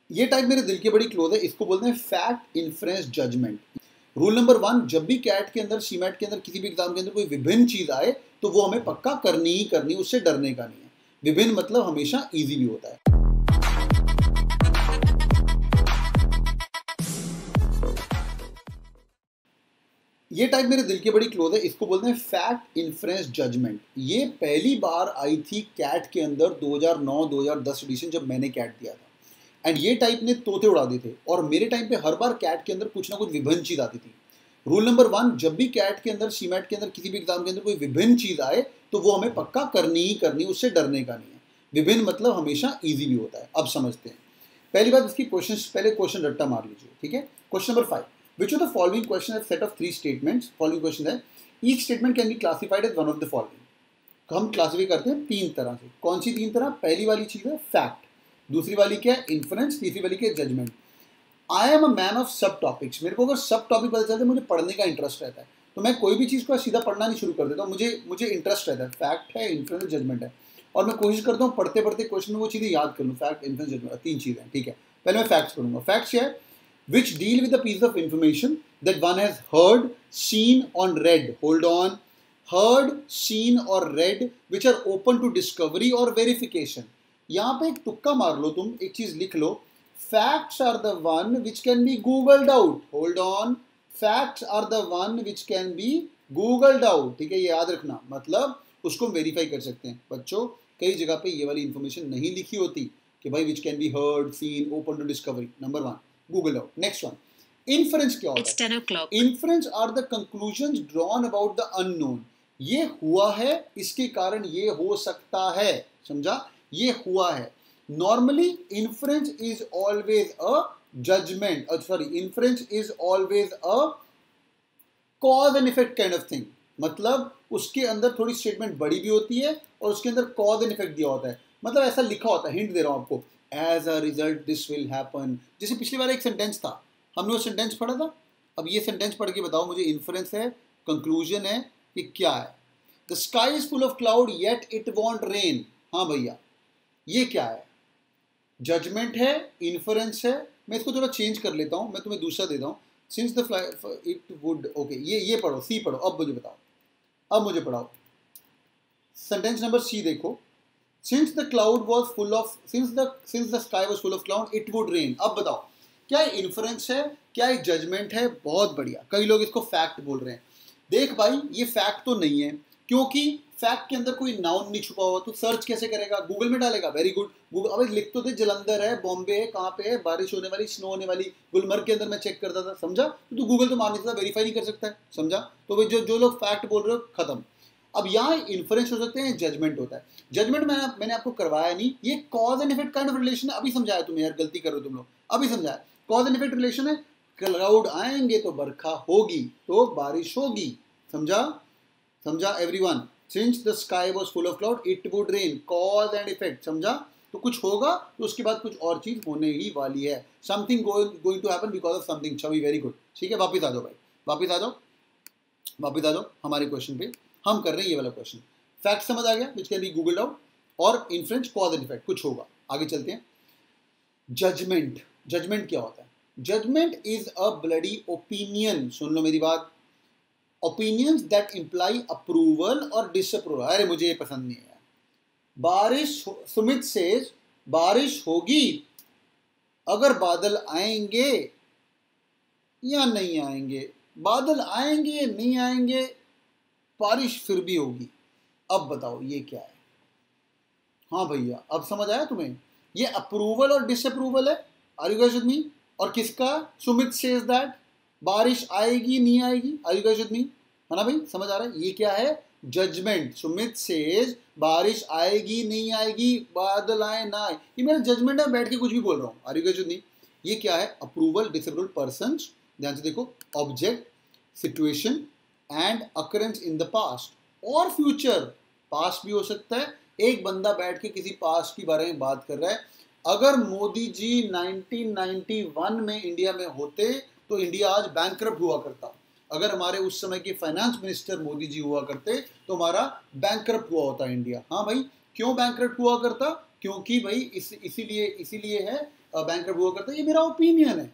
ये टाइप मेरे दिल के बड़ी क्लोज है, इसको बोलते हैं fact inference judgement. Rule number 1, जब भी कैट के अंदर, सीमैट के अंदर, किसी भी एग्जाम के अंदर कोई विभिन्न चीज आए तो वो हमें पक्का करनी ही करनी, उससे डरने का नहीं है। विभिन्न मतलब हमेशा इजी भी होता है। ये टाइप मेरे दिल के बड़ी क्लोज है, इसको बोलते हैं फैक्ट इन्फ्रेंस जजमेंट। ये पहली बार आई थी कैट के अंदर 2009-2010 एडिशन, जब मैंने कैट दिया था। एंड ये टाइप ने तोते उड़ा दिए थे, और मेरे टाइम पे हर बार कैट के अंदर कुछ ना कुछ विभिन्न चीज आती थी। रूल नंबर 1, जब भी कैट के अंदर, सीमैट के अंदर, किसी भी एग्जाम के अंदर कोई विभिन्न चीज आए तो वो हमें पक्का करनी ही करनी, उससे डरने का नहीं है। विभिन्न मतलब हमेशा ईजी भी होता है। अब समझते हैं। पहली बात, इसकी क्वेश्चन, पहले क्वेश्चन रट्टा मार लीजिए, ठीक है। Question number 5, which of the following question has set of 3 statements? Following question है, each statement can be classified as one of the following. हम क्लासीफाई करते हैं 3 तरह से। कौन सी 3 तरह? पहली वाली चीज है फैक्ट, दूसरी वाली क्या है इन्फ्रेंस, तीसरी वाली क्या है judgement. I am a man of sub topics. मेरे को अगर सब टॉपिक पता चलते, मुझे पढ़ने का इंटरेस्ट रहता है, तो मैं कोई भी चीज़ को सीधा पढ़ना नहीं शुरू कर देता हूँ। मुझे इंटरेस्ट रहता है, फैक्ट है, इन्फ्रेंस, जजमेंट है, और मैं कोशिश करता हूँ पढ़ते पढ़ते क्वेश्चन में वो चीज़ें याद कर लूँ। फैक्ट, इन्फ्रेंस, जजमेंट, 3 चीज़ें, ठीक है। पहले मैं फैक्ट्स पढ़ूंगा। फैक्ट्स क्या है? Which deal with the piece of information that one has heard, seen or read. Hold on. Heard, seen or read which are open to discovery or verification. यहाँ पे एक तुक्का मार लो तुम, एक चीज लिख लो। Facts are the one which can be googled out. Hold on. Facts are the one which can be googled out. ठीक है, ये याद रखना, मतलब उसको वेरीफाई कर सकते हैं। बच्चों, कई जगह पे ये वाली इंफॉर्मेशन नहीं लिखी होती कि भाई which can be heard, seen, open to discovery. Number 1. Google out. Next one. Inference क्या होता है? It's 10 o'clock. Inference are the conclusions drawn about the unknown. ये हुआ है, इसके कारण ये हो सकता है, समझा? ये हुआ है। Normally, inference is always a judgment. Inference is always a cause and effect kind of thing. मतलब उसके अंदर थोड़ी स्टेटमेंट बड़ी भी होती है और उसके अंदर कॉज एंड इफेक्ट दिया होता है। मतलब ऐसा लिखा होता है, हिंट दे रहा हूं आपको, as a result this will happen. जैसे पिछली बार एक सेंटेंस था, हमने वो सेंटेंस पढ़ा था। अब ये सेंटेंस पढ़ के बताओ मुझे, इन्फ्रेंस है, कंक्लूजन है, कि क्या है? The sky is full of cloud yet it won't rain. हाँ भैया, ये क्या है? जजमेंट है, इन्फ्रेंस है। मैं इसको थोड़ा चेंज कर लेता हूँ, मैं तुम्हें दूसरा देता हूँ। Since the fly it would, okay, ये पढ़ो, सी पढ़ो। अब मुझे बताओ, अब मुझे पढ़ाओ। सेंटेंस नंबर सी देखो, since the cloud was full of, since the sky was full of cloud it would rain। अब बताओ, क्या इन्फ्रेंस है, क्या जजमेंट है? बहुत बढ़िया। कई लोग इसको फैक्ट बोल रहे हैं। देख भाई, ये फैक्ट तो नहीं है, क्योंकि फैक्ट के अंदर कोई नाउन नहीं छुपा हुआ। तो सर्च कैसे करेगा? गूगल में डालेगा। Very good, Google. अब लिख तो दे, जलंधर है, बॉम्बे है, कहाँ पे है, बारिश होने वाली, स्नो होने वाली, गुलमर्ग के अंदर मैं चेक करता था, समझा? तो गूगल तो मान नहीं सकता, वेरीफाई नहीं कर सकता है, समझा? तो भाई जो लोग फैक्ट बोल रहे हो, खत्म। अब यहाँ इन्फ्रेंस हो सकते हैं, जजमेंट होता है। जजमेंट मैंने आपको करवाया नहीं, ये cause and effect kind of relation है। अभी समझाया तुम्हें, यार गलती कर रहे हो तुम लोग, अभी समझाया। कॉज एंड इफेक्ट रिलेशन है, क्लाउड आएंगे तो बरखा होगी, तो बारिश होगी, समझा? समझा everyone? Since the sky was full of cloud it would rain, cause and effect, समझा? तो कुछ होगा तो उसके बाद कुछ और चीज होने ही वाली है। Something going to happen because of something. Chhavi, very good, ठीक है। वापिस आ जाओ भाई, वापिस आ जाओ, वापिस आ जाओ हमारे क्वेश्चन पे। हम कर रहे हैं ये वाला क्वेश्चन। फैक्ट समझ आ गया, which can be googled out, और इन्फ्रेंस, कॉज एंड इफेक्ट, कुछ होगा। आगे चलते हैं। जजमेंट, जजमेंट क्या होता है? Judgement is a bloody opinion. सुन लो मेरी बात। ओपिनियंस दैट इंप्लाई अप्रूवल और डिसअप्रूवल। अरे मुझे ये पसंद नहीं है। बारिश, सुमित सेज बारिश होगी अगर बादल आएंगे या नहीं आएंगे। बादल आएंगे, नहीं आएंगे, बारिश फिर भी होगी। अब बताओ ये क्या है? हाँ भैया, अब समझ आया तुम्हें? ये अप्रूवल और डिसअप्रूवल है। Are you guys with me? और किसका? सुमित सेज दैट बारिश आएगी, नहीं आएगी। Are you guys with me? है ना भाई, समझ आ रहा है? ये क्या है? जजमेंट। सुमित सेज बारिश आएगी, नहीं आएगी, बादल आए ना आए, ये मेरा जजमेंट है, बैठ के कुछ भी बोल रहा हूँ। Are you guys with me? ये क्या है? अप्रूवल, डिसअप्रूवल, पर्सन्स, ध्यान से देखो, object, situation and occurrence in the past और फ्यूचर। पास्ट भी हो सकता है। एक बंदा बैठ के किसी पास्ट के बारे में बात कर रहा है। अगर मोदी जी 1991 में इंडिया में होते तो इंडिया आज बैंकरप्ट हुआ करता। अगर हमारे उस समय के फाइनेंस मिनिस्टर मोदी जी हुआ करते तो हमारा बैंकरप्ट हुआ होता इंडिया। हाँ भाई, क्यों बैंकरप्ट हुआ करता? क्योंकि भाई इसीलिए है बैंक हुआ करता है, ये मेरा ओपिनियन है।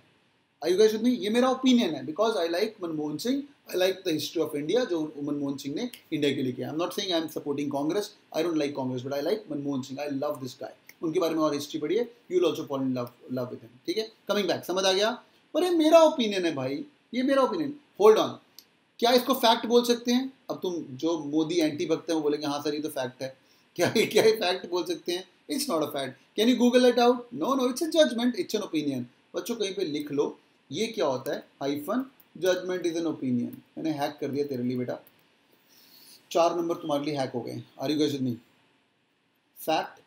Are you guys with me? ये मेरा ओपिनियन है, because I like Manmohan Singh, I like the history of India जो मनमोहन सिंह ने इंडिया के लिए किया। I am not saying I am supporting Congress, I don't like Congress, but I like Manmohan Singh, I love this guy. उनके बारे में और हिस्ट्री पढ़िए, you will also fall in love with him. ठीक है, कमिंग बैक, समझ आ गया? पर ये मेरा ओपिनियन है भाई, ये मेरा ओपिनियन। होल्ड ऑन, क्या इसको फैक्ट बोल सकते हैं? अब तुम जो मोदी एंटी भक्त हैं वो बोलेंगे हाँ सर ये तो फैक्ट है। क्या ये फैक्ट बोल सकते हैं? It's not a fact. Can you Google it out? No no, it's a judgement, it's an opinion. बच्चों कहीं पे लिख लो, ये क्या होता है? Hyphen judgement is an opinion. मैंने हैक कर दिया तेरे लिए बेटा, 4 नंबर तुम्हारे लिए हैक हो गए। Are you guys with me? Fact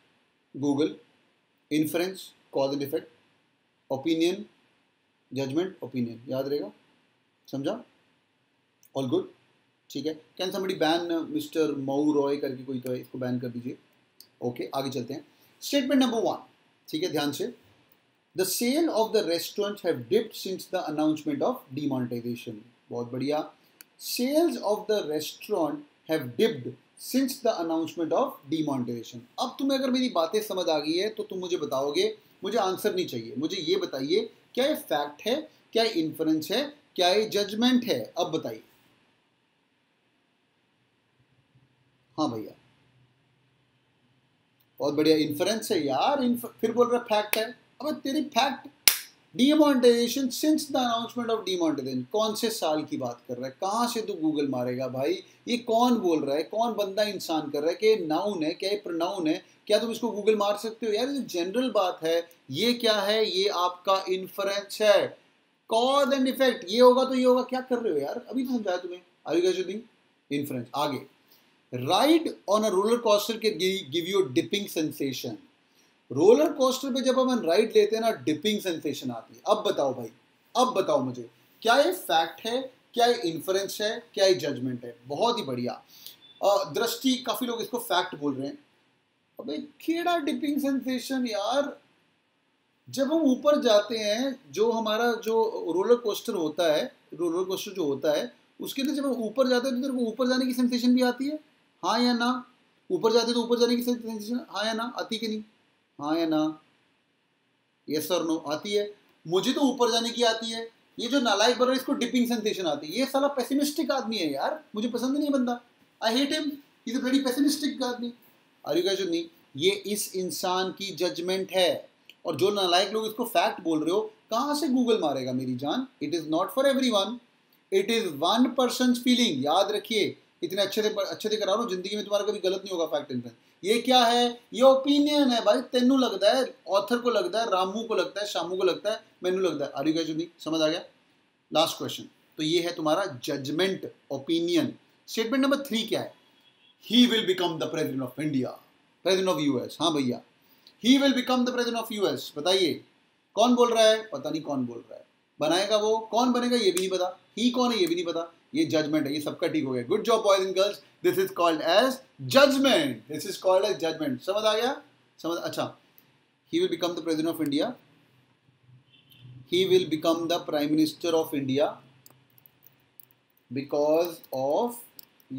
Google, inference cause and effect, opinion judgement opinion, याद रहेगा? समझा? All good? ठीक है। Can somebody ban mister Mau Roy करके कोई तो है, इसको बैन कर दीजिए। ओके, आगे चलते हैं। स्टेटमेंट नंबर 1, ठीक है, ध्यान से। The sale of the restaurants have dipped since the announcement of demonetization. बहुत बढ़िया। Sales of the restaurant have dipped since the announcement of demonetization. अब तुम्हें अगर मेरी बातें समझ आ गई है तो तुम मुझे बताओगे, मुझे आंसर नहीं चाहिए, मुझे ये बताइए क्या ये फैक्ट है, क्या ये इन्फ्रेंस है, क्या ये जजमेंट है? अब बताइए। हाँ भैया, बहुत बढ़िया, इन्फ्रेंस है यार। फिर बोल रहा फैक्ट है। अब तेरी fact, demonetisation since the announcement of demonetisation, कौन से साल की बात कर रहा है? कहाँ से तू गूगल मारेगा भाई? ये कौन बोल रहा है? कौन बंदा इंसान कर रहा है? क्या ये नाउन है? क्या ये प्रोनाउन है? क्या तुम इसको गूगल मार सकते हो यार? ये जनरल बात है। ये क्या है? ये आपका इन्फ्रेंस है, कॉज एंड इफेक्ट। ये होगा तो ये होगा। क्या कर रहे हो यार? अभी तो समझाया तुम्हें। Are you guys doing inference? आगे, ride on a roller coaster can give you dipping sensation. Roller coaster पे जब हम राइड लेते हैं ना, डिपिंग सेंसेशन आती है। अब बताओ भाई, अब बताओ मुझे, क्या ये फैक्ट है, क्या ये इन्फ्रेंस है, क्या ये जजमेंट है? बहुत ही बढ़िया। दृष्टि, काफी लोग इसको फैक्ट बोल रहे हैं। अबे खेड़ा डिपिंग सेंसेशन यार, जब हम ऊपर जाते हैं, जो हमारा जो रोलर कोस्टर होता है, रोलर कोस्टर जो होता है उसके लिए जब हम ऊपर जाते हैं तो तेरे को ऊपर जाने की सेंसेशन भी आती है, हाँ या ना? ऊपर जाते तो ऊपर जाने की सेंसेशन हाँ या ना आती कि नहीं? हाँ या ना? यस और नो? आती है। मुझे तो ऊपर जाने की आती है। ये जो नालायक बन रहा है इसको डिपिंग सेंसेशन आती है। ये साला पेसिमिस्टिक आदमी है यार, मुझे पसंद नहीं है बंदा। I hate him, he is a very pessimistic आदमी। Are you guys with me? ये इस इंसान की जजमेंट है। और जो नालायक लोग इसको फैक्ट बोल रहे हो, कहाँ से गूगल मारेगा मेरी जान? It is not for everyone, it is one person feeling. याद रखिए, इतने अच्छे से करा रहा हूँ, जिंदगी में तुम्हारा कभी गलत नहीं होगा फैक्ट इन्फ्रेंस। ये क्या है? ये ओपिनियन है भाई। तेनू लगता है, ऑथर को लगता है, रामू को लगता है, शामू को लगता है, मैनू लगता है। Are you guys with me? समझ आ गया? लास्ट क्वेश्चन, तो ये है तुम्हारा जजमेंट, ओपिनियन। स्टेटमेंट नंबर 3 क्या है? ही will become the president of India, president of US. हाँ भैया, ही will become the president of US. बताइए कौन बोल रहा है? पता नहीं कौन बोल रहा है। बनाएगा वो, कौन बनेगा ये भी नहीं पता। ही कौन है ये भी नहीं पता। ये जजमेंट है। ये सबका ठीक हो गया। Good job boys and girls, this is called as judgement. This is called as judgement. समझ आ गया? समझ? अच्छा, he will become the president of India, he will become the prime minister of India because of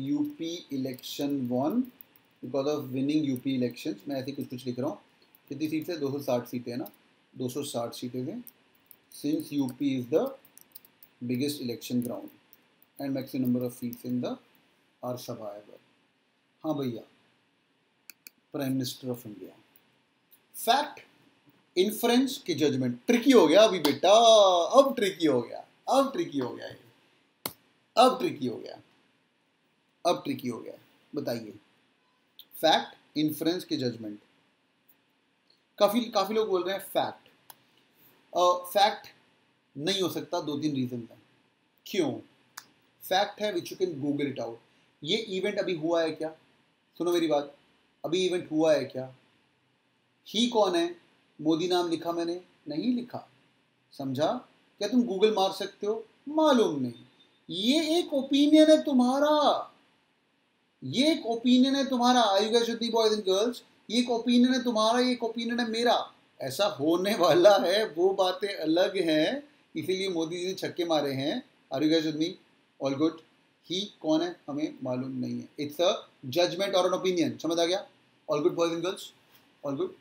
UP election won, because of winning UP elections। मैं ऐसे कुछ लिख रहा हूँ। कितनी सीट है? 260 सीटें है ना, 260 सीटें हैं। Since UP is the biggest election ground and maximum number of seats in the are survivable। हाँ भैया, prime minister of India. Fact, inference की जजमेंट। ट्रिकी हो गया अभी बेटा, अब ट्रिकी हो गया, अब ट्रिकी हो गया, अब ट्रिकी हो गया, अब ट्रिकी हो गया। बताइए, फैक्ट, इन्फ्रेंस की जजमेंट। काफी लोग बोल रहे हैं फैक्ट। फैक्ट नहीं हो सकता, 2-3 रीजन है। क्यों? फैक्ट है which you can Google it out. ये इवेंट अभी हुआ है क्या? सुनो मेरी बात, अभी इवेंट हुआ है क्या? ही कौन है? मोदी नाम लिखा मैंने? नहीं लिखा। समझा? क्या तुम गूगल मार सकते हो? मालूम नहीं। ये एक ओपिनियन है तुम्हारा, ये एक ओपिनियन है तुम्हारा। Are you guys with me boys and girls? ये एक ओपिनियन है तुम्हारा, ये एक ओपिनियन है मेरा। ऐसा होने वाला है, वो बातें अलग हैं, इसीलिए मोदी जी ने छक्के मारे हैं। Are you guys with me? All good? ही कौन है हमें मालूम नहीं है। इट्स अ जजमेंट और एन ओपिनियन। समझ आ गया? All good boys and girls? All good?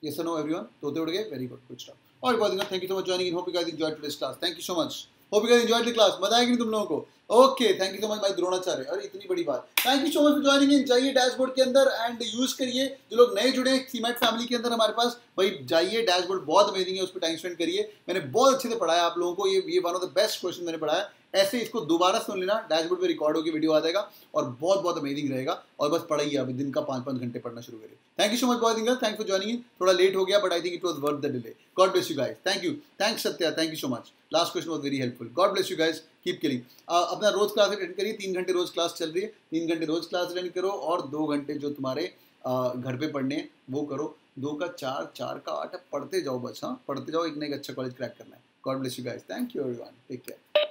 Yes or no, everyone? तोते उड़ गए? Very good, good stuff. All right, boys, thank you so much for joining in. Hope you guys enjoyed today's class. Thank you so much. Hope you guys enjoyed the class. मजा आएगी नहीं तुम लोगों को? Okay, thank you so much भाई द्रोणाचार्य. अरे इतनी बड़ी बात. Thank you so much for joining in. जाइए डैशबोर्ड के अंदर एंड यूज करिए. जो लोग नए जुड़े हैं सीमेट फैमिली के अंदर हमारे पास, भाई जाइए डैशबोर्ड बहुत अमेजिंग है, उस पर टाइम स्पेंड करिए. मैंने बहुत अच्छे से पढ़ाया आप लोगों को. ये one of the best question मैंने पढ़ाया. ऐसे इसको दोबारा सुन लेना, डैशबोर्ड पे रिकॉर्ड होकर वीडियो आ जाएगा और बहुत बहुत अमेजिंग रहेगा. और बस पढ़ाइए, अभी दिन का 5-5 घंटे पढ़ना शुरू करिए. Thank you so much boys and girls, thanks for joining in. थोड़ा लेट हो गया but I think it was worth the delay. God bless you guys. Thank you. Thanks Satya, thank you so much. Last question was very helpful. God bless you guys. Keep killing. अपना रोज class attend करिए. 3 घंटे रोज class चल रही है. 3 घंटे रोज class attend करो और 2 घंटे जो तुम्हारे घर पे पढ़ने हैं वो करो. 2 का 4, 4 का 8, पढ़ते जाओ बस. हाँ, पढ़ते जाओ. एक ना एक अच्छा कॉलेज क्रैक करना है. God bless you guys. Thank you everyone. Take care.